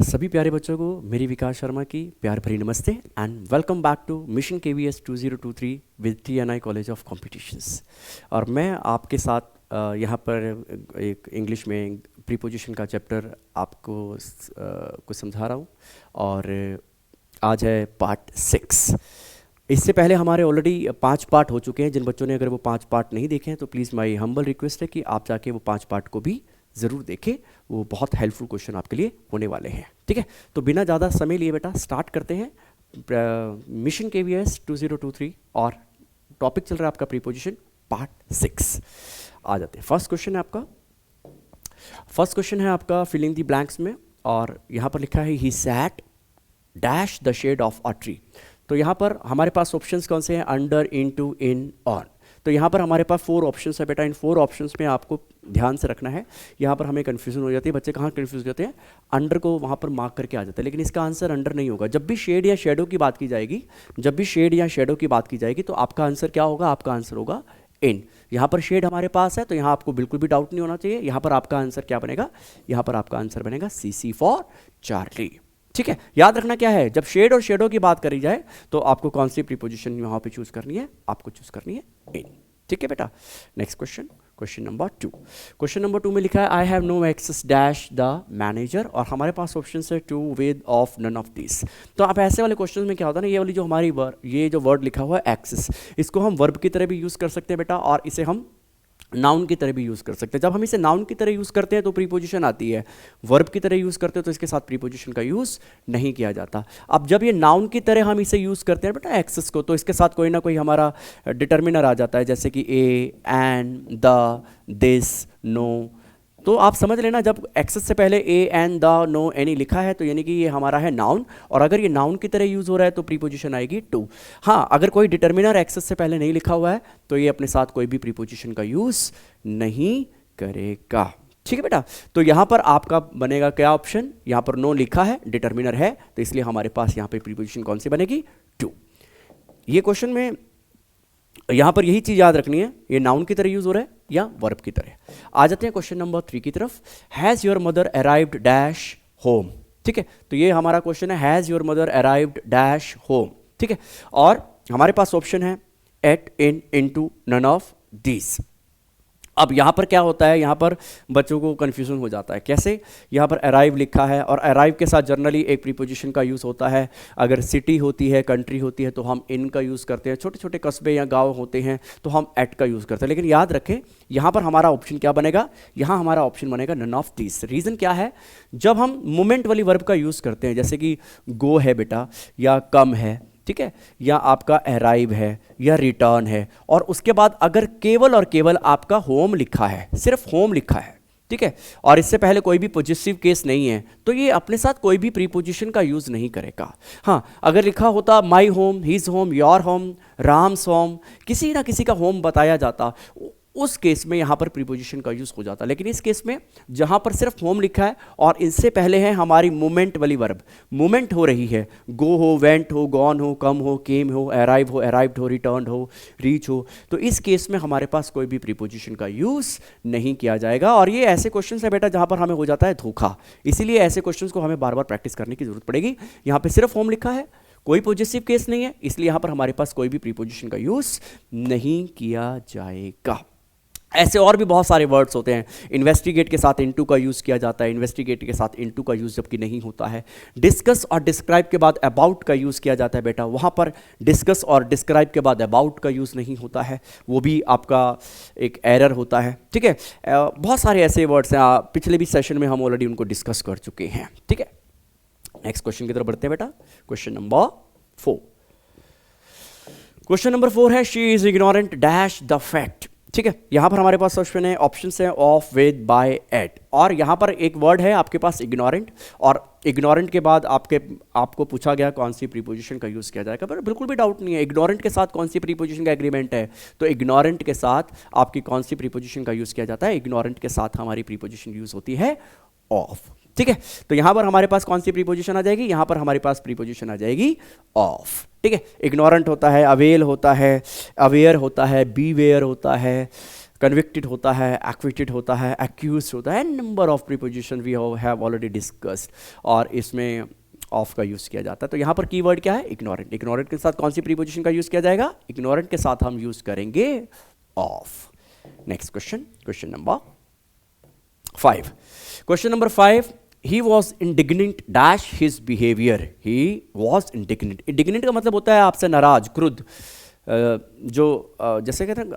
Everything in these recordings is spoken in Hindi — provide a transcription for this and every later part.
सभी प्यारे बच्चों को मेरी विकास शर्मा की प्यार भरी नमस्ते and welcome back to mission KVS 2023 with TNI college of competitions. और मैं आपके साथ यहाँ पर एक इंग्लिश में प्रीपोजिशन का चैप्टर आपको कुछ समझा रहा हूँ। और आज है पार्ट 6। इससे पहले हमारे ऑलरेडी 5 पार्ट हो चुके हैं। जिन बच्चों ने अगर वो 5 पार्ट नहीं देखे हैं तो प्लीज़ माई हम्बल रिक्वेस्ट है कि आप जाके वो 5 पार्ट को भी ज़रूर देखें। वो बहुत हेल्पफुल क्वेश्चन आपके लिए होने वाले हैं। ठीक है, तो बिना ज़्यादा समय लिए बेटा स्टार्ट करते हैं मिशन KVS 2023 और टॉपिक चल रहा है आपका प्रीपोजिशन पार्ट 6। आ जाते हैं। फर्स्ट क्वेश्चन है आपका फिलिंग द ब्लैंक्स में, और यहाँ पर लिखा है ही sat dash the shade of a tree. तो यहाँ पर हमारे पास ऑप्शंस कौन से हैं? Under, into, in, on. तो यहाँ पर हमारे पास 4 ऑप्शंस है बेटा। इन 4 ऑप्शंस में आपको ध्यान से रखना है। यहाँ पर हमें कन्फ्यूजन हो जाती है। बच्चे कहाँ कन्फ्यूज होते हैं? अंडर को वहाँ पर मार्क करके आ जाते हैं, लेकिन इसका आंसर अंडर नहीं होगा। जब भी शेड या शेडो की बात की जाएगी तो आपका आंसर क्या होगा? आपका आंसर होगा इन। यहाँ पर शेड हमारे पास है तो यहाँ आपको बिल्कुल भी डाउट नहीं होना चाहिए। यहाँ पर आपका आंसर क्या बनेगा? यहाँ पर आपका आंसर बनेगा CC फॉर चार्ली। ठीक है, याद रखना क्या है, जब शेड और शेडो की बात करी जाए तो आपको कौन सी प्रीपोजिशन यहाँ पे चूज करनी है? आपको चूज करनी है इन। ठीक है बेटा। Next question number 2। Question number 2 में लिखा है I have no access dash the manager, और हमारे पास ऑप्शन है to with of none of this. तो आप ऐसे वाले क्वेश्चन में क्या होता है ना, ये वाली जो हमारी ये जो वर्ड लिखा हुआ है एक्सेस, इसको हम वर्ब की तरह भी यूज कर सकते हैं बेटा, और इसे हम नाउन की तरह भी यूज़ कर सकते हैं। जब हम इसे नाउन की तरह यूज़ करते हैं तो प्रीपोजिशन आती है, वर्ब की तरह यूज़ करते हैं तो इसके साथ प्रीपोजिशन का यूज़ नहीं किया जाता। अब जब ये नाउन की तरह हम इसे यूज़ करते हैं बेटा एक्सेस को, तो इसके साथ कोई ना कोई हमारा डिटर्मिनर आ जाता है, जैसे कि ए, एन, द, दिस, नो। तो आप समझ लेना, जब एक्सेस से पहले ए, एन, द, नो, एनी लिखा है तो यानी कि ये हमारा है नाउन, और अगर ये नाउन की तरह यूज़ हो रहा है तो प्रीपोजिशन आएगी टू। हाँ, अगर कोई डिटर्मिनर एक्सेस से पहले नहीं लिखा हुआ है तो ये अपने साथ कोई भी प्रीपोजिशन का यूज़ नहीं करेगा। ठीक है बेटा। तो यहाँ पर आपका बनेगा क्या ऑप्शन? यहाँ पर नो लिखा है, डिटर्मिनर है, तो इसलिए हमारे पास यहाँ पे प्रीपोजिशन कौन सी बनेगी? टू। ये क्वेश्चन में यहाँ पर यही चीज़ याद रखनी है, ये नाउन की तरह यूज़ हो रहा है या वर्ब की तरह। आ जाते हैं क्वेश्चन नंबर 3 की तरफ। Has your mother arrived dash home. ठीक है, तो ये हमारा क्वेश्चन है has your mother arrived dash home. ठीक है, और हमारे पास ऑप्शन है at, in, into, none of this. अब यहाँ पर क्या होता है, यहाँ पर बच्चों को कन्फ्यूजन हो जाता है। कैसे? यहाँ पर अराइव लिखा है, और अराइव के साथ जनरली एक प्रीपोजिशन का यूज़ होता है। अगर सिटी होती है, कंट्री होती है तो हम इन का यूज़ करते हैं, छोटे छोटे कस्बे या गांव होते हैं तो हम एट का यूज़ करते हैं। लेकिन याद रखें, यहाँ पर हमारा ऑप्शन क्या बनेगा? यहाँ हमारा ऑप्शन बनेगा नन ऑफ दिस। रीज़न क्या है? जब हम मोमेंट वाली वर्ब का यूज़ करते हैं, जैसे कि गो है बेटा, या कम है, ठीक है, या आपका अराइव है, या रिटर्न है, और उसके बाद अगर केवल और केवल आपका होम लिखा है, सिर्फ होम लिखा है, ठीक है, और इससे पहले कोई भी पॉजिटिव केस नहीं है, तो ये अपने साथ कोई भी प्रीपोजिशन का यूज नहीं करेगा। हाँ, अगर लिखा होता my home, his home, your home, Ram's home, किसी ना किसी का होम बताया जाता, उस केस में यहाँ पर प्रीपोजिशन का यूज़ हो जाता। लेकिन इस केस में जहाँ पर सिर्फ होम लिखा है और इससे पहले है हमारी मूवमेंट वाली वर्ब, मूवमेंट हो रही है, गो हो, वेंट हो, गॉन हो, कम हो, केम हो, अराइव्ड हो, रिटर्न हो, रीच हो, तो इस केस में हमारे पास कोई भी प्रीपोजिशन का यूज़ नहीं किया जाएगा। और ये ऐसे क्वेश्चन है बेटा जहाँ पर हमें हो जाता है धोखा, इसीलिए ऐसे क्वेश्चन को हमें बार बार प्रैक्टिस करने की जरूरत पड़ेगी। यहाँ पर सिर्फ होम लिखा है, कोई पॉजिटिव केस नहीं है, इसलिए यहाँ पर हमारे पास कोई भी प्रीपोजिशन का यूज़ नहीं किया जाएगा। ऐसे और भी बहुत सारे वर्ड्स होते हैं। इन्वेस्टिगेट के साथ इनटू का यूज़ किया जाता है, इन्वेस्टिगेट के साथ इनटू का यूज़ जबकि नहीं होता है। डिस्कस और डिस्क्राइब के बाद अबाउट का यूज़ किया जाता है बेटा, वहाँ पर डिस्कस और डिस्क्राइब के बाद अबाउट का यूज़ नहीं होता है, वो भी आपका एक एरर होता है। ठीक है, बहुत सारे ऐसे वर्ड्स हैं, पिछले भी सेशन में हम ऑलरेडी उनको डिस्कस कर चुके हैं। ठीक है, नेक्स्ट क्वेश्चन की तरफ बढ़ते हैं बेटा। Question number 4। क्वेश्चन नंबर 4 है she is ignorant dash the fact. ठीक है, यहां पर हमारे पास ऑप्शन है, ऑप्शंस है ऑफ, विद, बाय, एट, और यहां पर एक वर्ड है आपके पास इग्नोरेंट, और इग्नोरेंट के बाद आपको पूछा गया कौन सी प्रीपोजिशन का यूज़ किया जाएगा। पर बिल्कुल भी डाउट नहीं है, इग्नोरेंट के साथ कौन सी प्रीपोजिशन का एग्रीमेंट है, तो इग्नोरेंट के साथ आपकी कौन सी प्रीपोजिशन का यूज़ किया जाता है? इग्नोरेंट के साथ हमारी प्रीपोजिशन यूज़ होती है ऑफ। ठीक है, तो यहां पर हमारे पास कौन सी प्रीपोजिशन आ जाएगी? यहां पर हमारे पास प्रीपोजिशन आ जाएगी ऑफ। ठीक है, इग्नोरेंट होता है, अवेल होता है, अवेयर होता है, बी वेयर होता है, कन्विक्टेड होता है, एक्विटेड होता है, एक्यूज होता है, number of preposition we have already discussed, और इसमें ऑफ का यूज़ किया जाता है। तो यहाँ पर कीवर्ड क्या है? इग्नोरेंट। इग्नोरेंट के साथ कौन सी प्रीपोजिशन का यूज़ किया जाएगा? इग्नोरेंट के साथ हम यूज़ करेंगे of. Next question, question number 5। Question number 5, he was indignant dash his behaviour. He was indignant. Indignant का मतलब होता है आपसे नाराज, क्रुद्ध, जैसे कहते हैं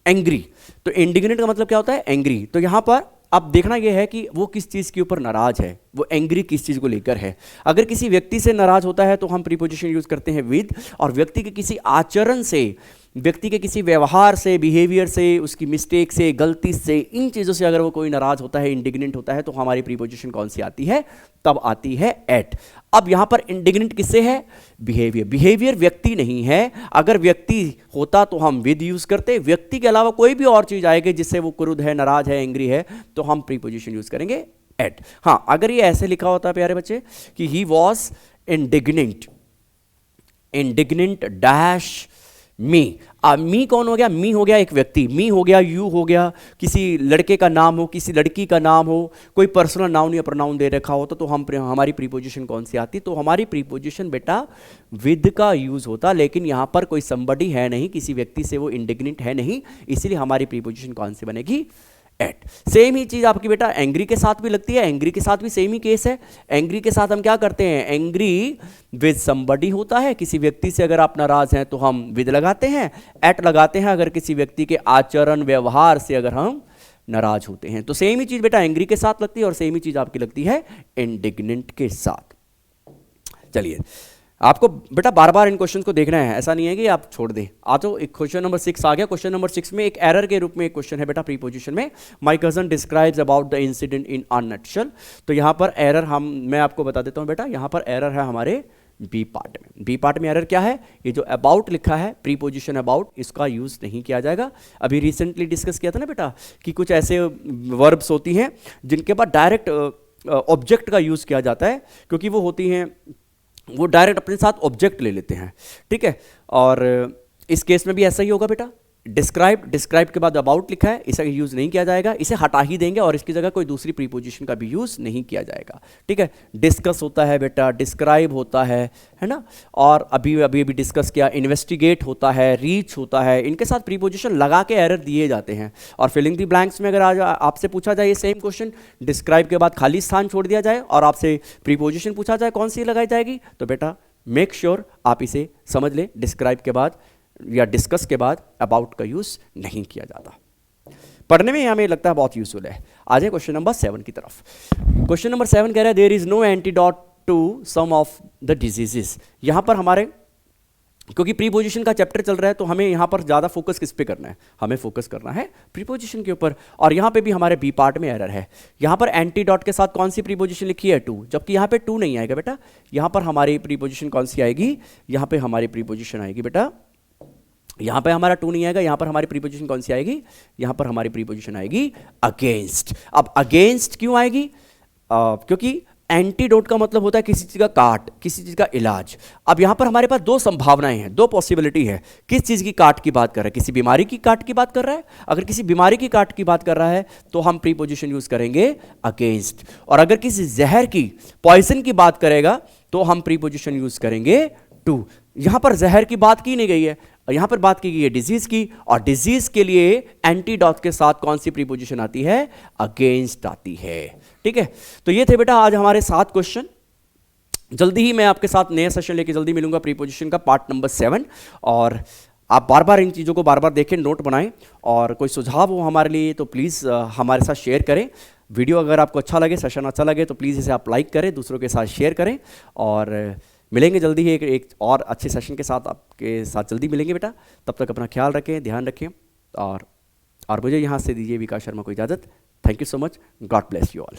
एंग्री। तो इंडिग्नेंट का मतलब क्या होता है? एंग्री। तो यहाँ पर अब देखना यह है कि वो किस चीज़ के ऊपर नाराज है, वो एंग्री किस चीज़ को लेकर है। अगर किसी व्यक्ति से नाराज होता है तो हम प्रीपोजिशन यूज़ करते हैं विद, और व्यक्ति के किसी आचरण से, व्यक्ति के किसी व्यवहार से, बिहेवियर से, उसकी मिस्टेक से, गलती से, इन चीज़ों से अगर वो कोई नाराज होता है, इंडिग्नेंट होता है, तो हमारी प्रीपोजिशन कौन सी आती है? तब आती है एट। अब यहाँ पर इंडिग्नेंट किससे है? बिहेवियर। बिहेवियर व्यक्ति नहीं है। अगर व्यक्ति होता तो हम विद यूज़ करते, व्यक्ति के अलावा कोई भी और चीज़ आएगी जिससे वो क्रुद्ध है, नाराज है, एंग्री है, तो हम प्रीपोजिशन यूज़ करेंगे एट। हाँ, अगर ये ऐसे लिखा होता प्यारे बच्चे कि he was indignant, indignant dash मी। अब मी कौन हो गया? मी हो गया एक व्यक्ति, मी हो गया, यू हो गया, किसी लड़के का नाम हो, किसी लड़की का नाम हो, कोई पर्सनल नाउन या प्रोनाउन दे रखा हो, तो हमारी प्रीपोजिशन कौन सी आती? तो हमारी प्रीपोजिशन बेटा विद का यूज होता, लेकिन यहाँ पर कोई समबडी है नहीं, किसी व्यक्ति से वो इंडिग्नेंट है नहीं, इसलिए हमारी प्रीपोजिशन कौन सी बनेगी? एट। सेम ही चीज आपकी बेटा एंग्री के साथ भी लगती है, एंग्री के साथ भी सेम ही केस है। एंग्री के साथ हम क्या करते हैं? एंग्री विद समबडी होता है, किसी व्यक्ति से अगर आप नाराज हैं तो हम विद लगाते हैं, एट लगाते हैं अगर किसी व्यक्ति के आचरण व्यवहार से अगर हम नाराज होते हैं। तो सेम ही चीज बेटा एंग्री के साथ लगती है और सेम ही चीज आपकी लगती है इंडिग्नेंट के साथ। चलिए, आपको बेटा बार बार इन क्वेश्चन को देखना है, ऐसा नहीं है कि आप छोड़ दें। आ तो एक क्वेश्चन नंबर 6 आ गया। क्वेश्चन नंबर 6 में एक एरर के रूप में एक क्वेश्चन है बेटा प्रीपोजिशन में, my cousin describes about the incident in a nutshell. तो यहाँ पर एरर मैं आपको बता देता हूँ बेटा, यहाँ पर एरर है हमारे बी पार्ट में। बी पार्ट में एरर क्या है? ये जो अबाउट लिखा है, प्रीपोजिशन अबाउट, इसका यूज नहीं किया जाएगा। अभी रिसेंटली डिस्कस किया था ना बेटा कि कुछ ऐसे वर्ब्स होती हैं जिनके बाद डायरेक्ट ऑब्जेक्ट का यूज किया जाता है, क्योंकि वो होती हैं, वो डायरेक्ट अपने साथ ऑब्जेक्ट ले लेते हैं, ठीक है। और इस केस में भी ऐसा ही होगा बेटा। डिस्क्राइब, डिस्क्राइब के बाद अबाउट लिखा है, इसका यूज़ नहीं किया जाएगा, इसे हटा ही देंगे और इसकी जगह कोई दूसरी प्रीपोजिशन का भी यूज़ नहीं किया जाएगा, ठीक है। डिस्कस होता है बेटा, डिस्क्राइब होता है ना, और अभी अभी डिस्कस किया, इन्वेस्टिगेट होता है, रीच होता है, इनके साथ प्रीपोजिशन लगा के एरर दिए जाते हैं। और फिलिंग द ब्लैंक्स में अगर आज आपसे पूछा जाए ये सेम क्वेश्चन, डिस्क्राइब के बाद खाली स्थान छोड़ दिया जाए और आपसे प्रीपोजिशन पूछा जाए कौन सी लगाई जाएगी, तो बेटा मेक श्योर आप इसे समझ ले, डिस्क्राइब के बाद या डिस्कस के बाद अबाउट का यूज नहीं किया जाता। पढ़ने में हमें लगता है बहुत यूजफुल है। आ जाए क्वेश्चन नंबर 7 की तरफ। क्वेश्चन नंबर 7 कह रहा है there is no antidote to some of the diseases. यहां पर हमारे, क्योंकि प्रीपोजिशन का चैप्टर चल रहा है तो हमें यहां पर ज्यादा फोकस किस पे करना है? हमें फोकस करना है प्रीपोजिशन के ऊपर। और यहां पे भी हमारे बी पार्ट में एरर है। यहां पर एंटीडोट के साथ कौन सी प्रीपोजिशन लिखी है? टू, जबकि यहां पे टू नहीं आएगा बेटा। यहां पर हमारी प्रीपोजिशन कौन सी आएगी? यहां पे हमारी प्रीपोजिशन आएगी बेटा, यहां पे हमारा टू नहीं आएगा, यहां पर हमारी प्रीपोजिशन कौन सी आएगी? यहां पर हमारी प्रीपोजिशन आएगी अगेंस्ट। अब अगेंस्ट क्यों आएगी? क्योंकि एंटीडोट का मतलब होता है किसी चीज का काट, किसी चीज का इलाज। अब यहां पर हमारे पास दो संभावनाएं हैं, दो पॉसिबिलिटी है। किस चीज की काट की बात कर रहा है? किसी बीमारी की काट की बात कर रहा है। अगर किसी बीमारी की काट की बात कर रहा है तो हम प्रीपोजिशन यूज करेंगे अगेंस्ट। और अगर किसी जहर की, पॉइजन की बात करेगा तो हम प्रीपोजिशन यूज करेंगे टू। यहां पर जहर की बात की नहीं गई है, यहां पर बात की गई है डिजीज की, और डिजीज के लिए एंटीडोट के साथ कौन सी प्रीपोजिशन आती है? अगेंस्ट आती है, ठीक है। तो ये थे बेटा आज हमारे 7 क्वेश्चन। जल्दी ही मैं आपके साथ नया सेशन लेके जल्दी मिलूंगा प्रीपोजिशन का पार्ट नंबर 7। और आप बार बार इन चीज़ों को बार बार देखें, नोट बनाएं, और कोई सुझाव हो हमारे लिए तो प्लीज़ हमारे साथ शेयर करें। वीडियो अगर आपको अच्छा लगे, सेशन अच्छा लगे तो प्लीज़ इसे आप लाइक करें, दूसरों के साथ शेयर करें। और मिलेंगे जल्दी ही एक और अच्छे सेशन के साथ, आपके साथ जल्दी मिलेंगे बेटा। तब तक अपना ख्याल रखें, ध्यान रखें, और मुझे यहाँ से दीजिए विकास शर्मा को इजाज़त। Thank you so much, God bless you all.